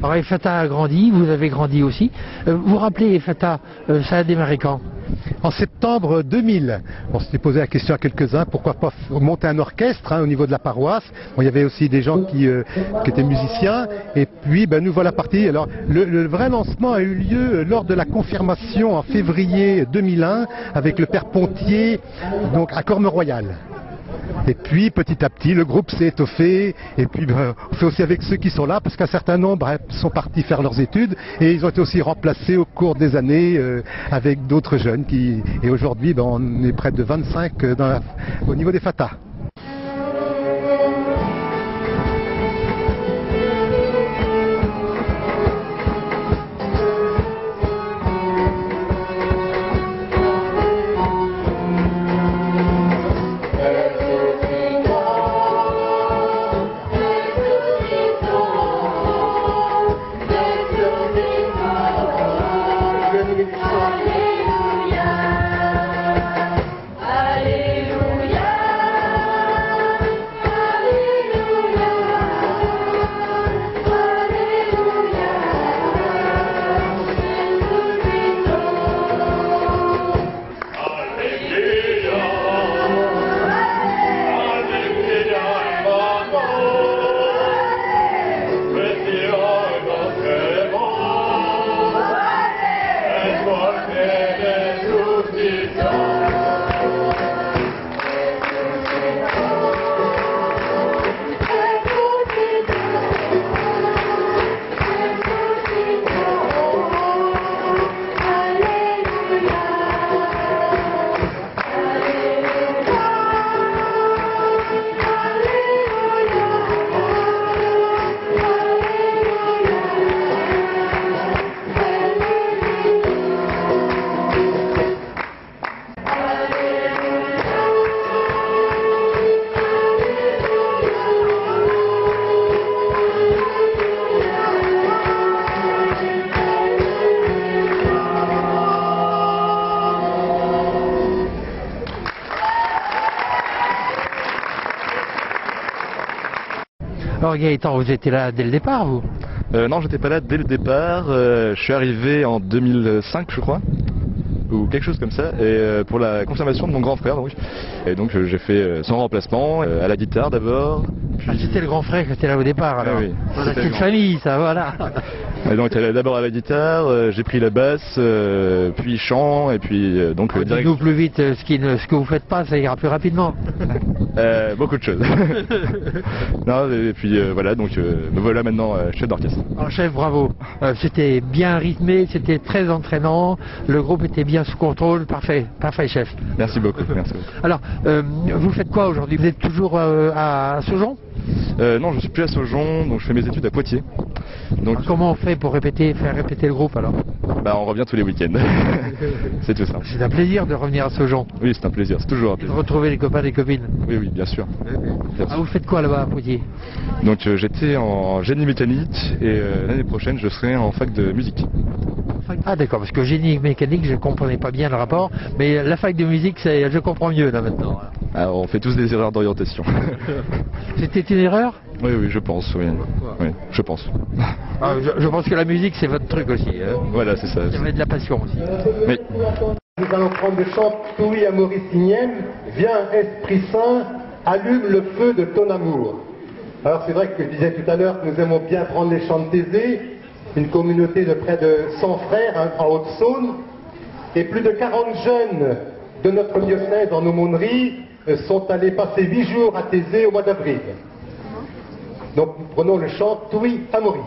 Alors Efata a grandi, vous avez grandi aussi. Vous vous rappelez Efata, ça a démarré quand? En septembre 2000, on s'était posé la question à quelques-uns, pourquoi pas monter un orchestre au niveau de la paroisse. Bon, il y avait aussi des gens qui étaient musiciens, et puis nous voilà partis. Alors le vrai lancement a eu lieu lors de la confirmation en février 2001 avec le père Pontier, donc à Corme-Royal. Et puis petit à petit le groupe s'est étoffé, et puis on fait aussi avec ceux qui sont là, parce qu'un certain nombre sont partis faire leurs études, et ils ont été aussi remplacés au cours des années avec d'autres jeunes, et aujourd'hui on est près de 25 au niveau des Fatas. Alors Gaëtan, vous étiez là dès le départ, vous? Non, j'étais pas là dès le départ. Je suis arrivé en 2005, je crois, ou quelque chose comme ça, et pour la confirmation de mon grand frère. Donc. Et donc j'ai fait son remplacement à la guitare d'abord. Puis... Ah, c'était le grand frère qui était là au départ, alors. Ah, oui. Voilà, c'est une famille, ça, voilà. Et donc d'abord à la guitare, j'ai pris la basse, puis chant, et puis donc... Dites-nous plus vite ce que vous faites pas, ça ira plus rapidement. Beaucoup de choses. Non, et puis voilà, donc me voilà maintenant chef d'orchestre. Alors chef, bravo. C'était bien rythmé, c'était très entraînant, le groupe était bien sous contrôle, parfait, parfait chef. Merci beaucoup, merci beaucoup. Alors, vous faites quoi aujourd'hui? Vous êtes toujours à Saujon? Non, je suis plus à Saujon, donc je fais mes études à Poitiers. Donc... Alors, comment on fait pour faire répéter le groupe alors? On revient tous les week-ends. C'est tout ça. C'est un plaisir de revenir à Saujon. Oui, c'est un plaisir, c'est toujours un plaisir. De retrouver les copains et les copines. Oui, oui, bien sûr. Ah, vous faites quoi là-bas à Poitiers? Donc j'étais en génie mécanique, et l'année prochaine je serai en fac de musique. Ah d'accord, parce que génie mécanique, je ne comprenais pas bien le rapport, mais la fac de musique, je comprends mieux là maintenant. Alors, on fait tous des erreurs d'orientation. C'était une erreur? Oui, oui, je pense, oui. Oui, je pense. Ah, je pense que la musique, c'est votre truc aussi. Hein. Voilà, c'est ça. Il y avait de la passion aussi. Oui. Nous allons prendre le chant Touy Amoricinienne, viens Esprit Saint, allume le feu de ton amour. Alors c'est vrai que je disais tout à l'heure que nous aimons bien prendre les chants de Thésée, une communauté de près de 100 frères en Haute-Saône, et plus de 40 jeunes de notre diocèse en aumônerie sont allés passer 8 jours à Thésée au mois d'avril. Donc nous prenons le chant Touy Amaury.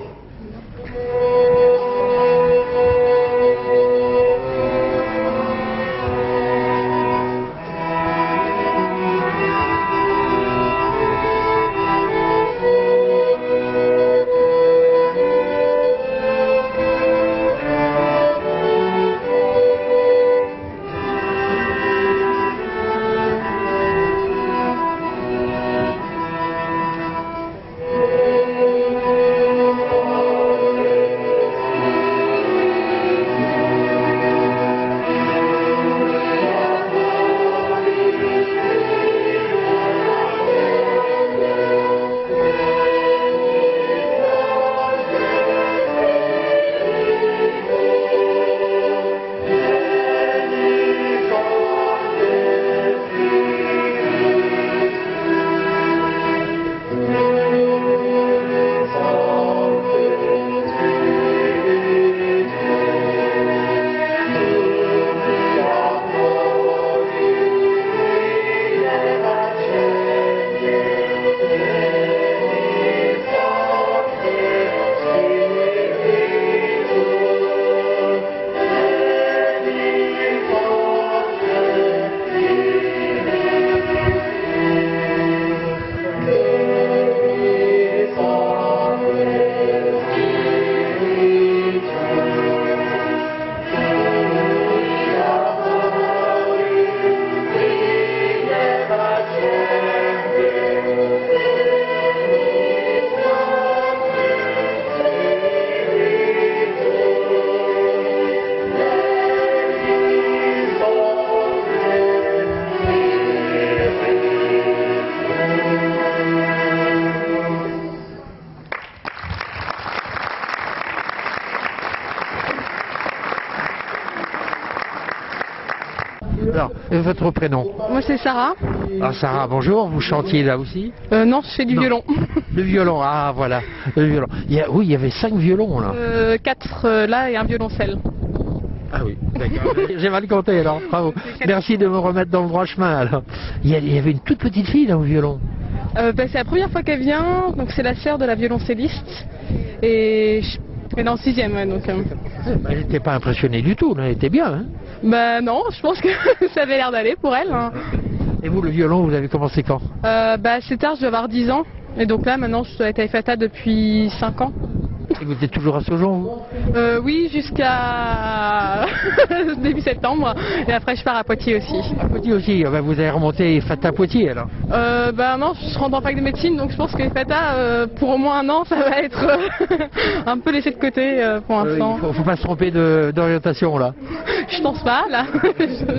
Alors, et votre prénom? Moi c'est Sarah. Ah Sarah, bonjour, vous chantiez là aussi? Non, je fais du Non. violon. Le violon, ah voilà, le violon. Oui, il y avait 5 violons là. 4 là et un violoncelle. Ah oui, d'accord. J'ai mal compté alors, bravo. Merci de me remettre dans le droit chemin alors. Il y avait une toute petite fille là au violon. C'est la première fois qu'elle vient, donc c'est la sœur de la violoncelliste. Et elle est en 6e, ouais, donc... Elle n'était pas impressionnée du tout, là, elle était bien. Hein. Bah non, je pense que ça avait l'air d'aller pour elle. Hein. Et vous, le violon, vous avez commencé quand? C'est tard, je dois avoir 10 ans. Et donc là, maintenant, je dois être à FATA depuis 5 ans. Et vous êtes toujours à Saujon, vous? Oui, jusqu'à début septembre. Et après, je pars à Poitiers aussi. À Poitiers aussi, vous avez remonté FATA Poitiers alors? Non, je rentre en fac de médecine, donc je pense que FATA, pour au moins un an, ça va être un peu laissé de côté pour l'instant. Il faut pas se tromper d'orientation là. Je pense pas, là,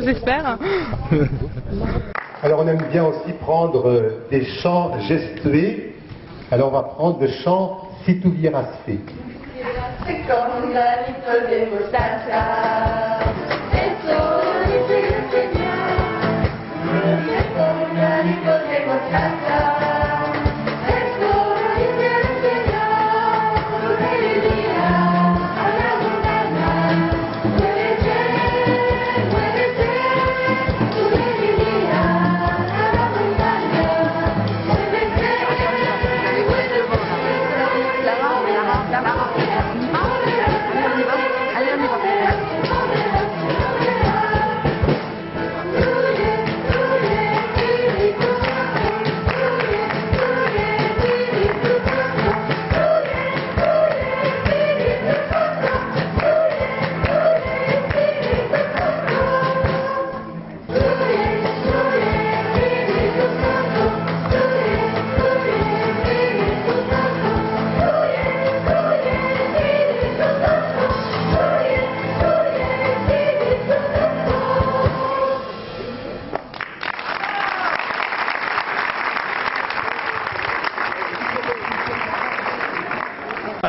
j'espère. Alors on aime bien aussi prendre des chants gestués. Alors on va prendre le chant Si tu vieras fait.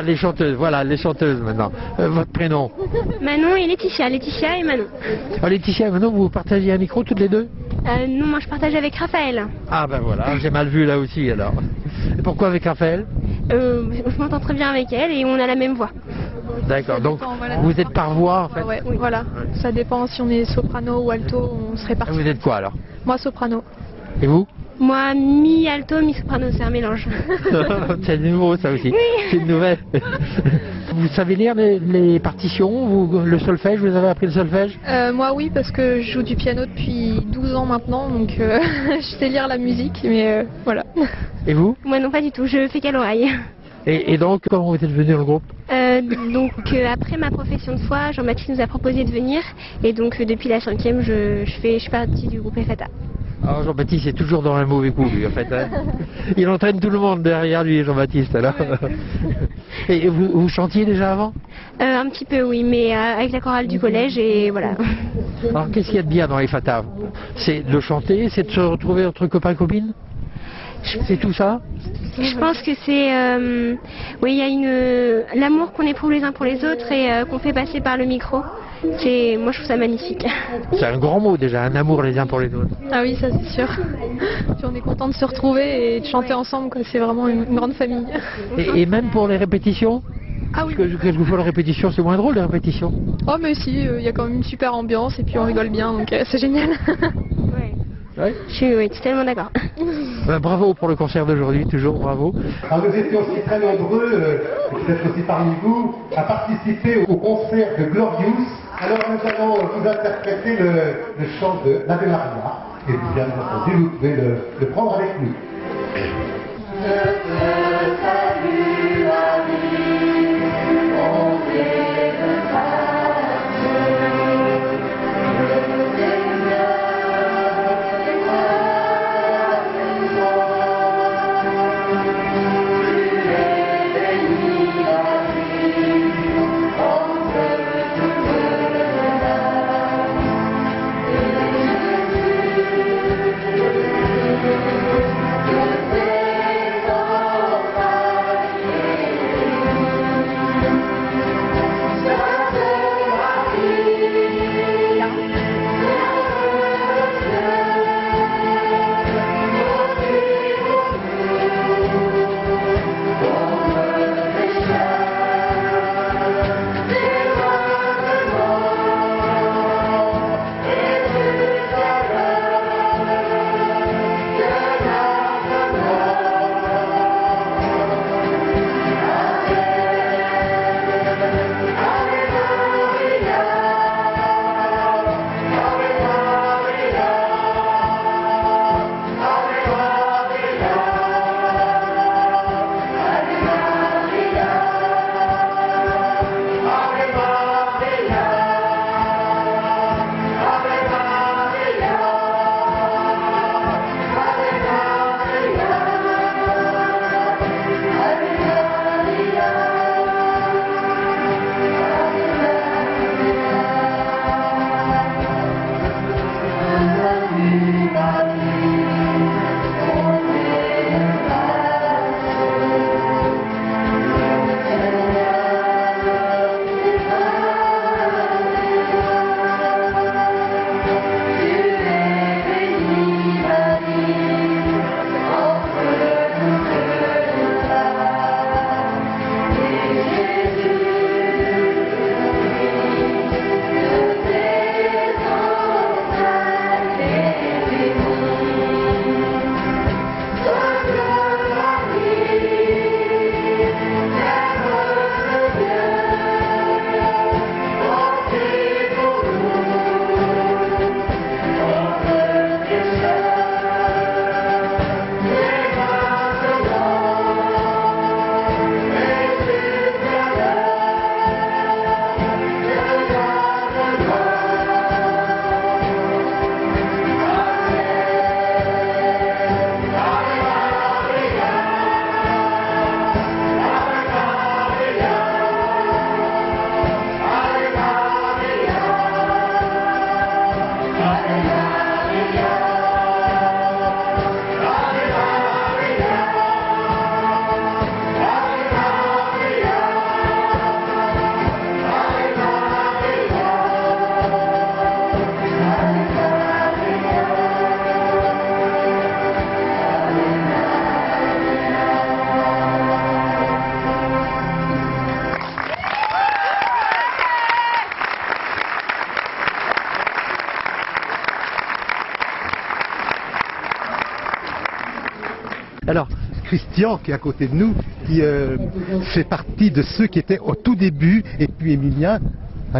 Les chanteuses, voilà, les chanteuses maintenant. Votre prénom? Manon et Laetitia, Laetitia et Manon. Laetitia et Manon, vous partagez un micro toutes les deux? Non, moi je partage avec Raphaël. Ah ben voilà, j'ai mal vu là aussi alors. Et pourquoi avec Raphaël? Je m'entends très bien avec elle et on a la même voix. D'accord, donc vous êtes par voix en fait? Ouais, oui, voilà. Ça dépend si on est soprano ou alto, on se répartit. Vous êtes quoi alors? Moi soprano. Et vous? Moi, mi-alto, mi-soprano, c'est un mélange. C'est nouveau ça aussi, c'est une nouvelle. Vous savez lire les partitions, le solfège, vous avez appris le solfège? Moi oui, parce que je joue du piano depuis 12 ans maintenant, donc je sais lire la musique, mais voilà. Et vous? Moi non, pas du tout, je fais qu'à l'oreille. Et donc, comment vous êtes venu dans le groupe? Après ma profession de foi, Jean-Baptiste nous a proposé de venir, et donc depuis la 5e, je suis partie du groupe FATA. Alors Jean-Baptiste est toujours dans un mauvais coup, lui, en fait. Hein. Il entraîne tout le monde derrière lui, Jean-Baptiste, alors. Et vous chantiez déjà avant? Un petit peu, oui, mais avec la chorale du collège, et voilà. Alors, qu'est-ce qu'il y a de bien dans les FATA? C'est de chanter, c'est de se retrouver entre copains-copines? C'est tout ça? Je pense que c'est... oui, il y a l'amour qu'on éprouve les uns pour les autres et qu'on fait passer par le micro. Moi, je trouve ça magnifique. C'est un grand mot déjà, un amour les uns pour les autres. Ah oui, ça c'est sûr. Puis on est content de se retrouver et de chanter ensemble, quoi. C'est vraiment une grande famille. Et même pour les répétitions? Ah oui. Parce que quelquefois les répétitions, c'est moins drôle les répétitions. Oh mais si, il y a quand même une super ambiance et puis on rigole bien, donc c'est génial. Ouais. Je suis totalement d'accord. Bravo pour le concert d'aujourd'hui, toujours bravo. Alors nous étions aussi très nombreux, peut-être aussi parmi vous, à participer au concert de Glorious. Alors nous allons vous interpréter le chant de l'Ave Maria. Et bien entendu, vous pouvez le prendre avec nous. Christian qui est à côté de nous, qui fait partie de ceux qui étaient au tout début, et puis Emilien,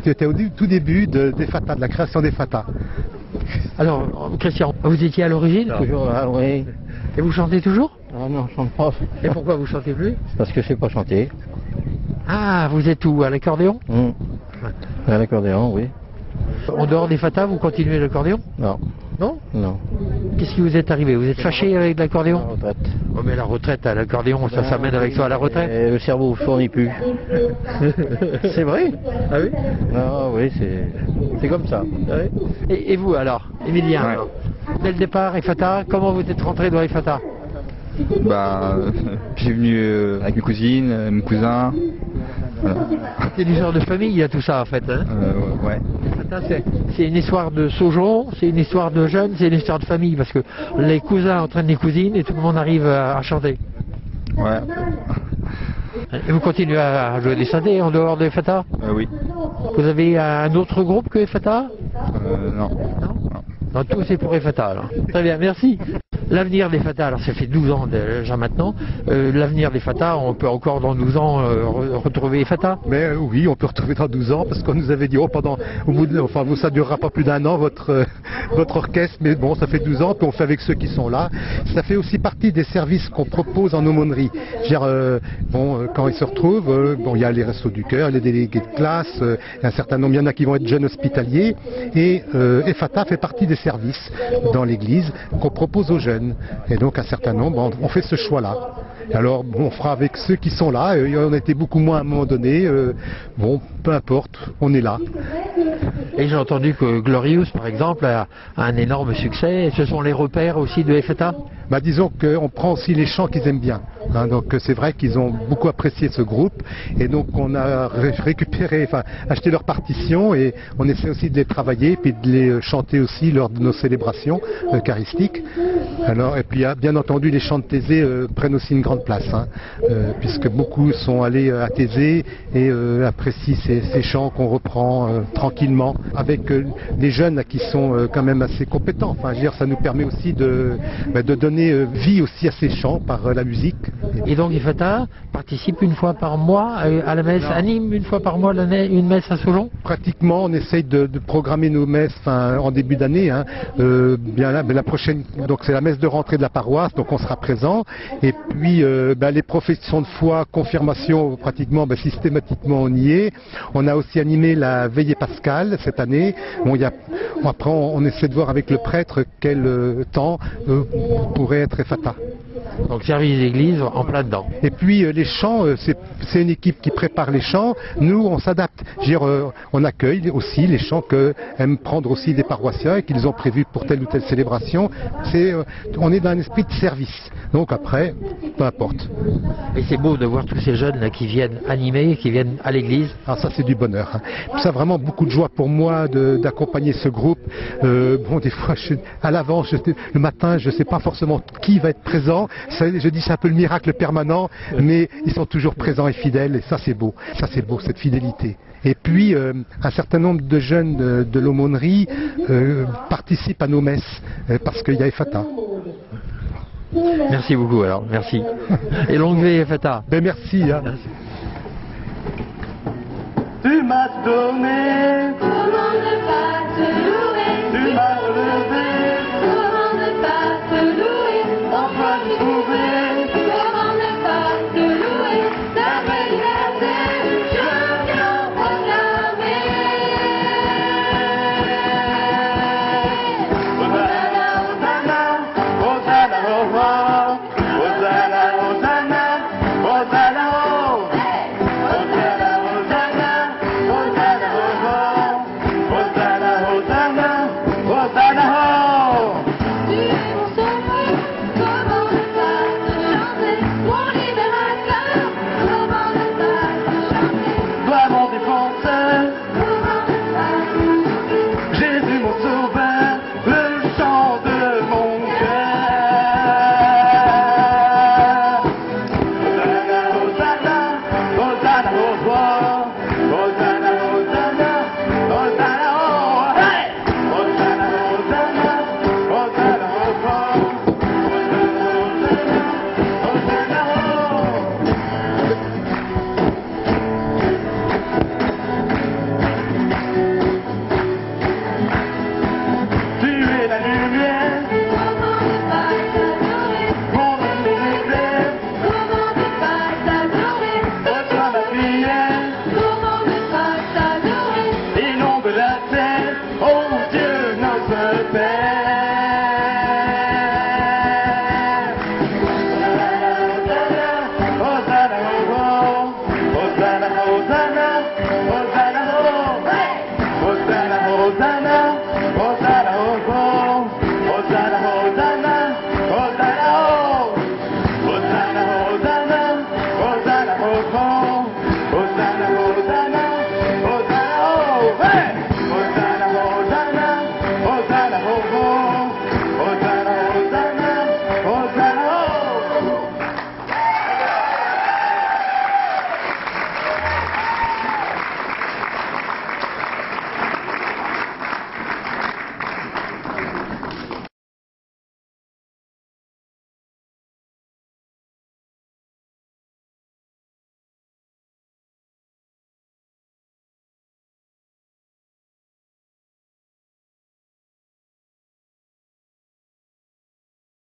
tu étais au tout début des Fata, de la création des Fata. Alors, Christian, vous étiez à l'origine? Toujours là, oui. Et vous chantez toujours? Ah non, je chante pas. Et pourquoi vous chantez plus? Parce que je sais pas chanter. Ah, vous êtes où? À l'accordéon? À l'accordéon, oui. En dehors des Fata, vous continuez l'accordéon? Non. Non? Non. Qu'est-ce qui vous est arrivé? Vous êtes fâché avec l'accordéon? La retraite. Oh, mais la retraite à l'accordéon, ça mène avec soi à la retraite? Et le cerveau ne fournit plus. C'est vrai? Ah oui? Ah oui, c'est comme ça. Et vous alors, Emilien, Ouais. alors, dès le départ, Fata, comment vous êtes rentré dans Fata? Bah, j'ai venu avec mes cousines, mes cousins. Voilà. C'est une histoire de famille, il y a tout ça en fait. Hein? Ouais. Fata, c'est une histoire de Saujon, c'est une histoire de jeunes, c'est une histoire de famille parce que les cousins entraînent les cousines et tout le monde arrive à chanter. Ouais. Et vous continuez à jouer des synthés en dehors de Fata? Oui. Vous avez un autre groupe que Fata? Non. Non, tout c'est pour Fata alors. Très bien, merci. L'avenir des Fata, alors ça fait 12 ans déjà maintenant, l'avenir des Fata, on peut encore dans 12 ans retrouver Fata? Mais oui, on peut retrouver dans 12 ans, parce qu'on nous avait dit, au bout de, ça durera pas plus d'1 an, votre orchestre, mais bon, ça fait 12 ans, puis on fait avec ceux qui sont là. Ça fait aussi partie des services qu'on propose en aumônerie. Je veux dire, quand ils se retrouvent, il y a les restos du cœur, les délégués de classe, un certain nombre, il y en a qui vont être jeunes hospitaliers, et Fata fait partie des services dans l'église qu'on propose aux jeunes. Et donc un certain nombre, on fait ce choix-là. Alors on fera avec ceux qui sont là, on a été beaucoup moins à un moment donné, peu importe, on est là. Et j'ai entendu que Glorious par exemple a un énorme succès, et ce sont les repères aussi de Fata? Disons qu'on prend aussi les chants qu'ils aiment bien. Donc c'est vrai qu'ils ont beaucoup apprécié ce groupe, et donc on a acheté leurs partitions, et on essaie aussi de les travailler, puis de les chanter aussi lors de nos célébrations eucharistiques. Alors, et puis bien entendu les chants de Thésée prennent aussi une grande place, puisque beaucoup sont allés à Thésée et apprécient ces chants qu'on reprend tranquillement avec des jeunes qui sont quand même assez compétents. Enfin, je veux dire, ça nous permet aussi de donner vie aussi à ces chants par la musique. Et donc Fata participe une fois par mois à la messe, anime une fois par mois une messe à Saujon? Pratiquement, on essaye de programmer nos messes en début d'année. Bien là, la prochaine, donc c'est la messe de rentrée de la paroisse, donc on sera présent. Et puis les professions de foi, confirmation, pratiquement, systématiquement on y est. On a aussi animé la veillée pascale cette année. Après on essaie de voir avec le prêtre quel temps pourrait être Fata. Donc service d'église en plein dedans. Et puis les chants, c'est une équipe qui prépare les chants. Nous, on s'adapte. On accueille aussi les chants qu'aiment prendre aussi des paroissiens et qu'ils ont prévus pour telle ou telle célébration. On est dans un esprit de service. Donc après, peu importe. Et c'est beau de voir tous ces jeunes là qui viennent animer, qui viennent à l'église. Ah, ça c'est du bonheur. Ça vraiment beaucoup de joie pour moi d'accompagner ce groupe. Des fois, à l'avance, le matin, je ne sais pas forcément qui va être présent. Je dis c'est un peu le miracle permanent, mais ils sont toujours présents et fidèles, et ça c'est beau, cette fidélité. Et puis un certain nombre de jeunes de l'aumônerie participent à nos messes parce qu'il y a Fata. Merci beaucoup alors, merci. Et longue vie Fata. Merci. Merci. Tu m'as donné, comment ne pas te louer, tu m'as relevé.